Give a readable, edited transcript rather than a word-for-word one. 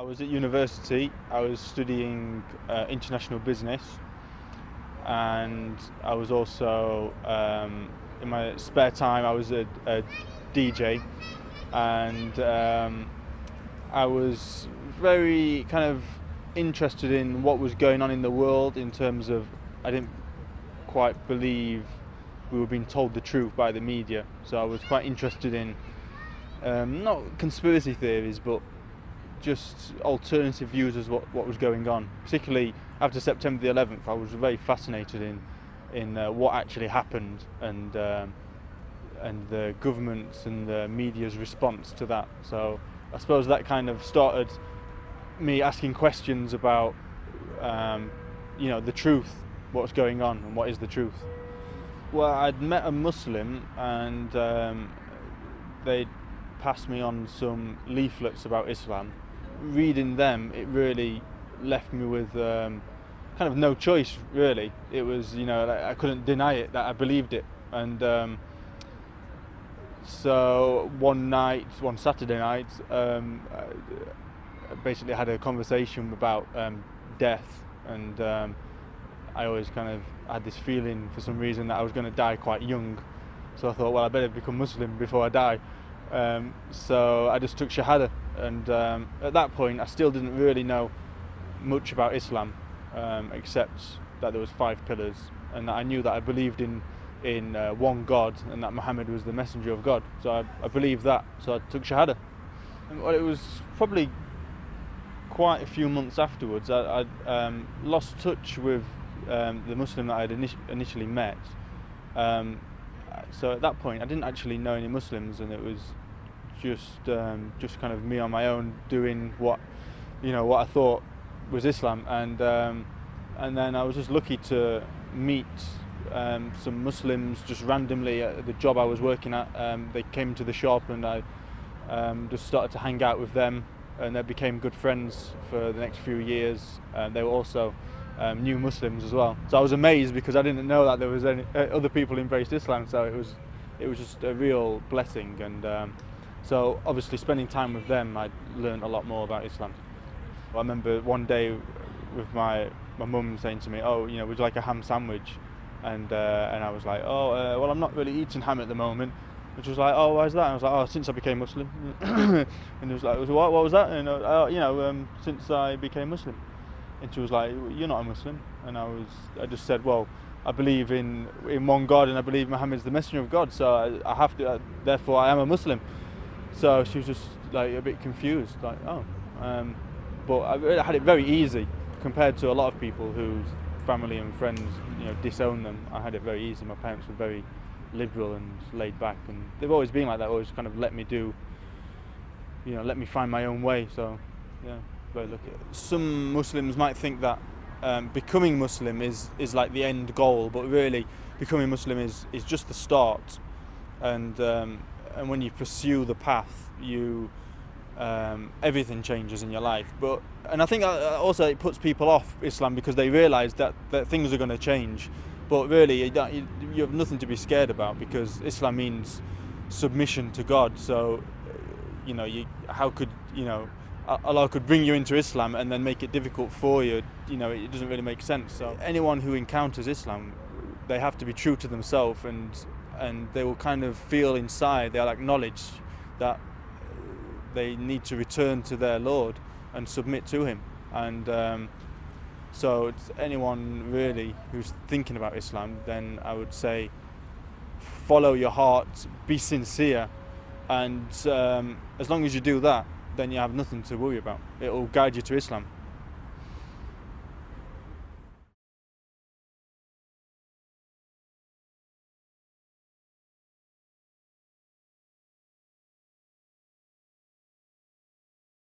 I was at university. I was studying international business, and I was also in my spare time I was a DJ, and I was very kind of interested in what was going on in the world. In terms of, I didn't quite believe we were being told the truth by the media, so I was quite interested in not conspiracy theories, but just alternative views as what was going on. Particularly after September the 11th, I was very fascinated in what actually happened, and the government's and the media's response to that. So I suppose that kind of started me asking questions about the truth, what's going on, and what is the truth. Well, I'd met a Muslim, and they'd passed me on some leaflets about Islam. Reading them, it really left me with kind of no choice, really. It was, I couldn't deny it, that I believed it. And so one Saturday night, I basically had a conversation about death, and I always kind of had this feeling for some reason that I was going to die quite young. So I thought, well, I better become Muslim before I die. So I just took Shahada, and at that point I still didn't really know much about Islam, except that there was 5 pillars, and that I knew that I believed in one God, and that Muhammad was the messenger of God. So I believed that, so I took Shahada. And, well, it was probably quite a few months afterwards I lost touch with the Muslim that I had initially met. So at that point I didn't actually know any Muslims, and it was just kind of me on my own doing what I thought was Islam, and then I was just lucky to meet some Muslims just randomly at the job I was working at. They came to the shop, and I just started to hang out with them, and they became good friends for the next few years. They were also new Muslims as well. So I was amazed, because I didn't know that there was any other people who embraced Islam. So it was just a real blessing, and so obviously spending time with them, I learned a lot more about Islam. I remember one day with my mum saying to me, "Oh, would you like a ham sandwich?" And I was like, "Oh, well, I'm not really eating ham at the moment." And she was like, "Oh, why is that?" And I was like, "Oh, since I became Muslim." And it was like, "What was that?" And since I became Muslim. And she was like, "You're not a Muslim." And I just said, "Well, I believe in one God, and I believe Muhammad's the messenger of God, so I have to, therefore I am a Muslim." So she was just like a bit confused, like, "Oh." But I had it very easy compared to a lot of people whose family and friends, disown them. I had it very easy. My parents were very liberal and laid back, and they've always been like that. Always kind of let me find my own way. So, yeah, very lucky. Some Muslims might think that becoming Muslim is like the end goal, but really, becoming Muslim is just the start. And when you pursue the path, everything changes in your life. And I think also it puts people off Islam, because they realise that things are going to change. But really, you have nothing to be scared about, because Islam means submission to God. So, how could Allah could bring you into Islam and then make it difficult for you? It doesn't really make sense. So anyone who encounters Islam, they have to be true to themselves, and they will kind of feel inside, they'll acknowledge that they need to return to their Lord and submit to Him. And so it's anyone really who's thinking about Islam, then I would say follow your heart, be sincere, and as long as you do that, then you have nothing to worry about. It will guide you to Islam.